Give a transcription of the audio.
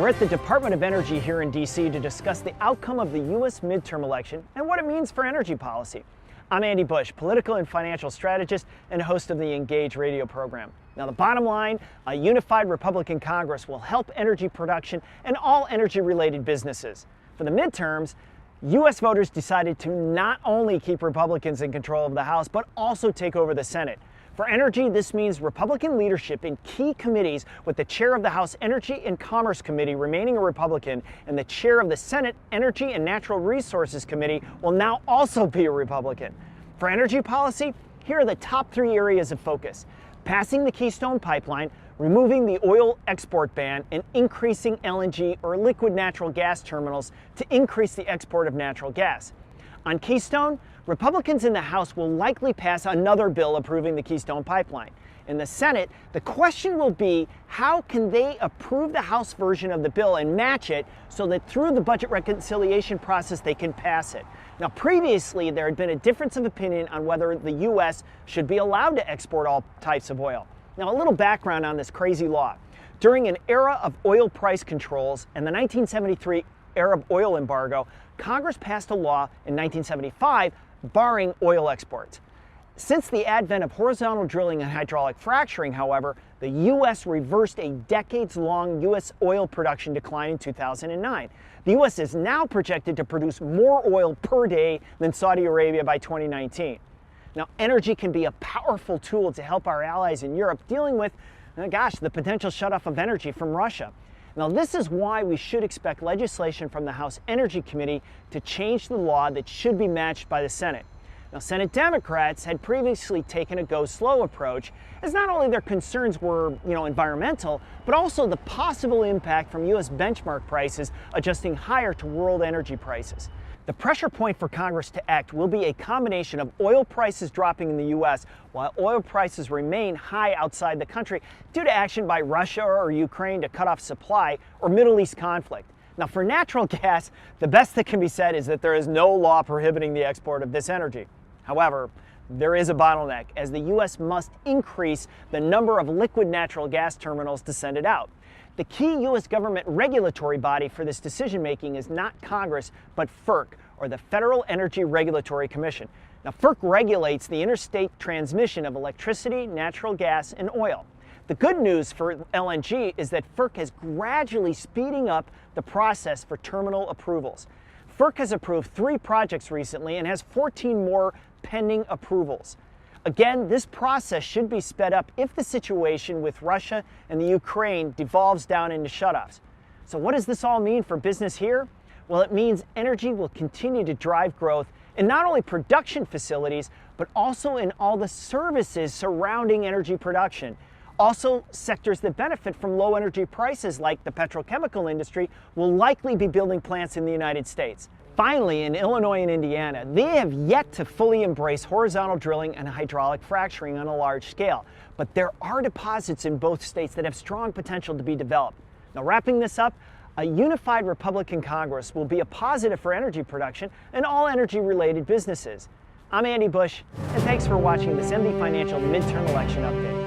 We're at the Department of Energy here in D.C. to discuss the outcome of the U.S. midterm election and what it means for energy policy. I'm Andy Bush, political and financial strategist and host of the Engage radio program. Now, the bottom line, a unified Republican Congress will help energy production and all energy-related businesses. For the midterms, U.S. voters decided to not only keep Republicans in control of the House, but also take over the Senate. For energy, this means Republican leadership in key committees, with the chair of the House Energy and Commerce Committee remaining a Republican, and the chair of the Senate Energy and Natural Resources Committee will now also be a Republican. For energy policy, here are the top 3 areas of focus: passing the Keystone Pipeline, removing the oil export ban, and increasing LNG or liquid natural gas terminals to increase the export of natural gas. On Keystone, Republicans in the House will likely pass another bill approving the Keystone Pipeline. In the Senate, the question will be, how can they approve the House version of the bill and match it so that through the budget reconciliation process they can pass it? Now, previously there had been a difference of opinion on whether the U.S. should be allowed to export all types of oil. Now, a little background on this crazy law. During an era of oil price controls and the 1973 Arab oil embargo, Congress passed a law in 1975 barring oil exports. Since the advent of horizontal drilling and hydraulic fracturing, however, the U.S. reversed a decades-long U.S. oil production decline in 2009. The U.S. is now projected to produce more oil per day than Saudi Arabia by 2019. Now, energy can be a powerful tool to help our allies in Europe dealing with, the potential shutoff of energy from Russia. Now, this is why we should expect legislation from the House Energy Committee to change the law that should be matched by the Senate. Now, Senate Democrats had previously taken a go-slow approach, as not only their concerns were, environmental, but also the possible impact from U.S. benchmark prices adjusting higher to world energy prices. The pressure point for Congress to act will be a combination of oil prices dropping in the U.S. while oil prices remain high outside the country due to action by Russia or Ukraine to cut off supply, or Middle East conflict. Now, for natural gas, the best that can be said is that there is no law prohibiting the export of this energy. However, there is a bottleneck, as the U.S. must increase the number of liquid natural gas terminals to send it out. The key U.S. government regulatory body for this decision-making is not Congress, but FERC, or the Federal Energy Regulatory Commission. Now, FERC regulates the interstate transmission of electricity, natural gas, and oil. The good news for LNG is that FERC is gradually speeding up the process for terminal approvals. FERC has approved 3 projects recently and has 14 more pending approvals. Again, this process should be sped up if the situation with Russia and the Ukraine devolves down into shutoffs. So what does this all mean for business here? Well, it means energy will continue to drive growth in not only production facilities, but also in all the services surrounding energy production. Also, sectors that benefit from low energy prices, like the petrochemical industry, will likely be building plants in the United States. Finally, in Illinois and Indiana, they have yet to fully embrace horizontal drilling and hydraulic fracturing on a large scale. But there are deposits in both states that have strong potential to be developed. Now, wrapping this up, a unified Republican Congress will be a positive for energy production and all energy-related businesses. I'm Andy Bush, and thanks for watching this MD Financial Midterm Election Update.